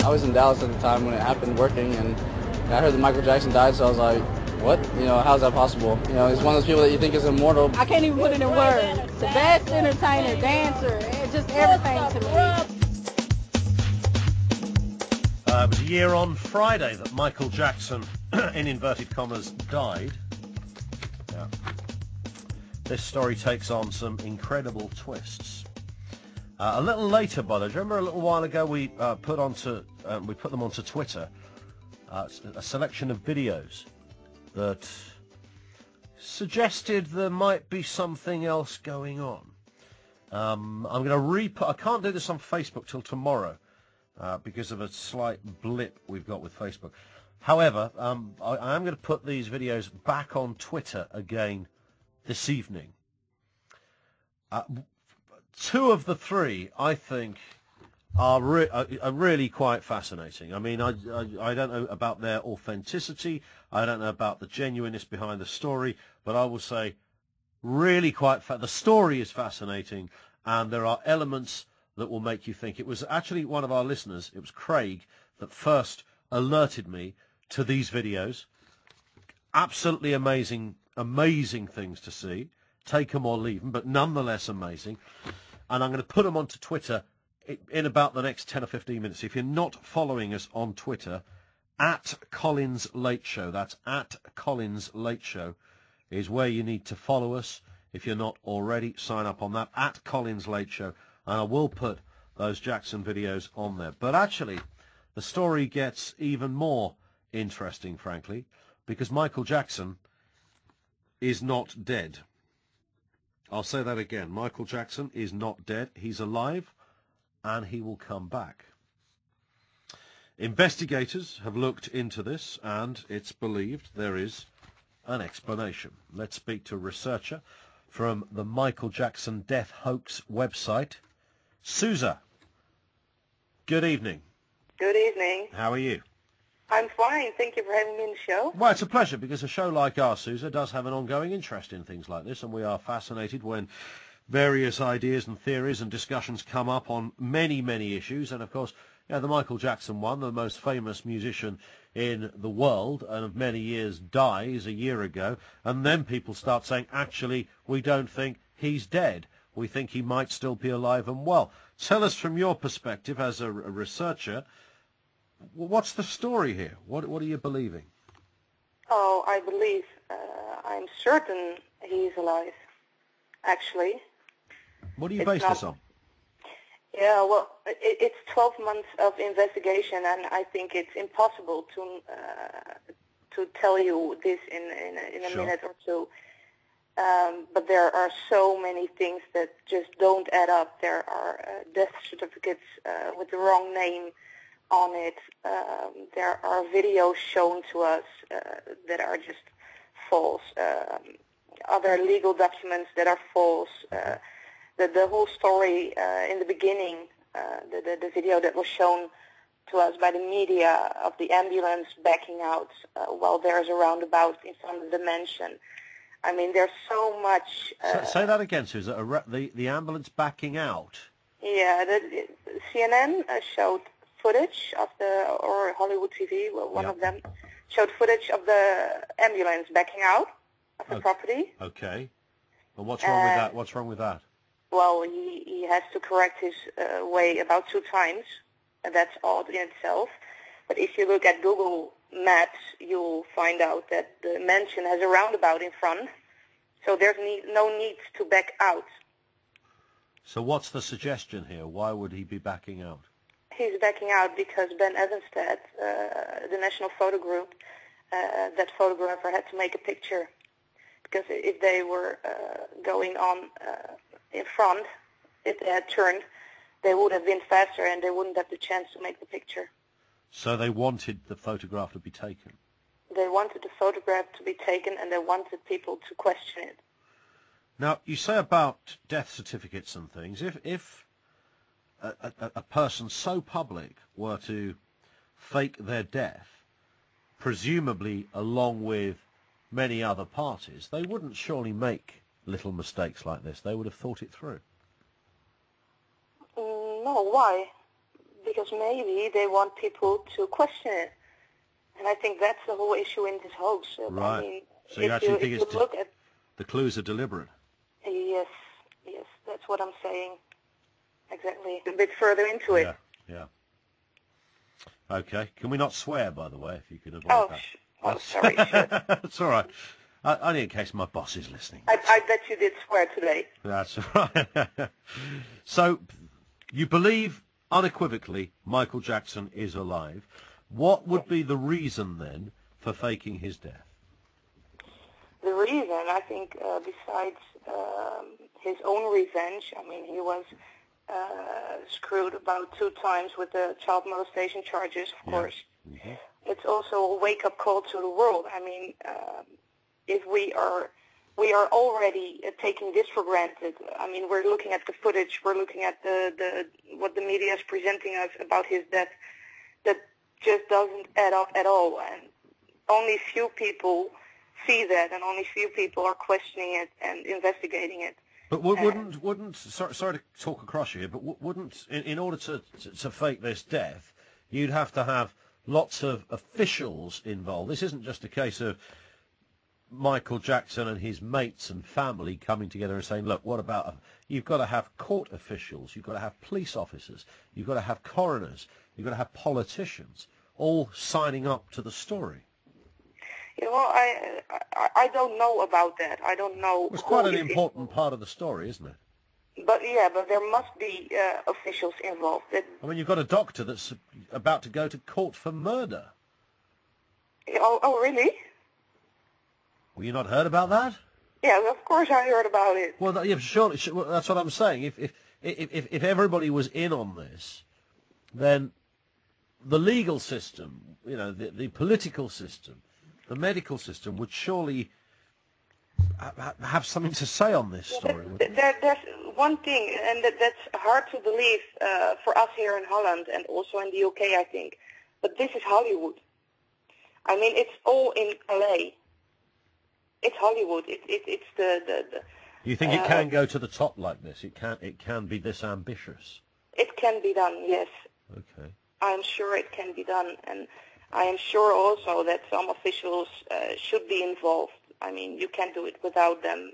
I was in Dallas at the time when it happened, working, and I heard that Michael Jackson died, so I was like, what? You know, how's that possible? You know, he's one of those people that you think is immortal. I can't even put it in words. The best entertainer, dancer, just everything to me. It was a year on Friday that Michael Jackson, in inverted commas, died. Yeah. This story takes on some incredible twists. A little later, by the way, remember a little while ago we put them onto Twitter, a selection of videos that suggested there might be something else going on. I'm going to I can't do this on Facebook till tomorrow because of a slight blip we've got with Facebook. However, I am going to put these videos back on Twitter again this evening. Two of the three, I think, are really quite fascinating. I mean, I don't know about their authenticity. I don't know about the genuineness behind the story, but I will say really quite the story is fascinating, and there are elements that will make you think. It was actually one of our listeners, it was Craig, that first alerted me to these videos. Absolutely amazing things to see. Take them or leave them, but nonetheless amazing. And I'm going to put them onto Twitter in about the next 10 or 15 minutes. If you're not following us on Twitter, at Collins Late Show, that's at Collins Late Show, is where you need to follow us. If you're not already, sign up on that, at Collins Late Show. And I will put those Jackson videos on there. But actually, the story gets even more interesting, frankly, because Michael Jackson is not dead. I'll say that again. Michael Jackson is not dead. He's alive, and he will come back. Investigators have looked into this, and it's believed there is an explanation. Let's speak to a researcher from the Michael Jackson Death Hoax website, Sousa. Good evening. Good evening. How are you? I'm fine. Thank you for having me on the show. Well, it's a pleasure, because a show like ours, Sousa, does have an ongoing interest in things like this, and we are fascinated when various ideas and theories and discussions come up on many, many issues. And, of course, the Michael Jackson one, the most famous musician in the world, and of many years, dies a year ago. And then people start saying, actually, we don't think he's dead. We think he might still be alive and well. Tell us from your perspective as a researcher, what's the story here? What are you believing? Oh, I believe, I'm certain he's alive, actually. What do you base this on? Yeah, well, it's 12 months of investigation, and I think it's impossible to tell you this in a Sure. minute or two. But there are so many things that just don't add up. There are death certificates with the wrong name on it. There are videos shown to us that are just false. Other legal documents that are false. The whole story in the beginning, the video that was shown to us by the media of the ambulance backing out while there's a roundabout in front of the mansion. I mean, there's so much... Say that again, Susan. The ambulance backing out? Yeah, CNN showed footage of or Hollywood TV, well, one of them, showed footage of the ambulance backing out of the property. Okay. Well, what's wrong with that? What's wrong with that? Well, he has to correct his way about 2 times, and that's odd in itself. But if you look at Google Maps, you'll find out that the mansion has a roundabout in front, so there's no need to back out. So what's the suggestion here? Why would he be backing out? He's backing out because Ben Evenstad, the National Photo Group, that photographer had to make a picture. Because if they were going on in front, if they had turned, they would have been faster and they wouldn't have the chance to make the picture. So they wanted the photograph to be taken? They wanted the photograph to be taken, and they wanted people to question it. Now, you say about death certificates and things. If a person so public were to fake their death, presumably along with many other parties, they wouldn't surely make little mistakes like this. They would have thought it through. No, why? because maybe they want people to question it. And I think that's the whole issue in this hoax. Right. I mean, So you actually think it's look at the clues are deliberate? yes, that's what I'm saying. Exactly. A bit further into it. Yeah. Okay. Can we not swear, by the way, if you could avoid Oh, that? sorry. Sure. That's all right. Only in case my boss is listening. I bet you did swear today. That's all right. So, you believe unequivocally Michael Jackson is alive. What would be the reason, then, for faking his death? The reason, I think, besides his own revenge, I mean, he was screwed about 2 times with the child molestation charges, of course. Mm-hmm. It's also a wake-up call to the world. I mean, if we are already taking this for granted. I mean, we're looking at the footage, we're looking at the what the media is presenting us about his death. That just doesn't add up at all, and only few people see that, and only few people are questioning it and investigating it. But wouldn't sorry to talk across you here, but wouldn't in order to fake this death, you'd have to have lots of officials involved? This isn't just a case of Michael Jackson and his mates and family coming together and saying, look, what about... You've got to have court officials, you've got to have police officers, you've got to have coroners, you've got to have politicians, all signing up to the story. You know, I don't know about that. I don't know. It's quite an important part of the story, isn't it? But there must be officials involved. I mean, you've got a doctor that's about to go to court for murder. Oh, really? Well, you not heard about that? Yeah, of course I heard about it. Well, yeah, surely, that's what I'm saying. If everybody was in on this, then the legal system, you know, the political system, the medical system would surely have something to say on this story. There's one thing, and that's hard to believe for us here in Holland and also in the UK, I think. But this is Hollywood. I mean, it's all in LA. It's Hollywood. It's the. You think it can go to the top like this? It can be this ambitious. It can be done, yes. Okay. I'm sure it can be done, and I am sure also that some officials should be involved. I mean, you can't do it without them.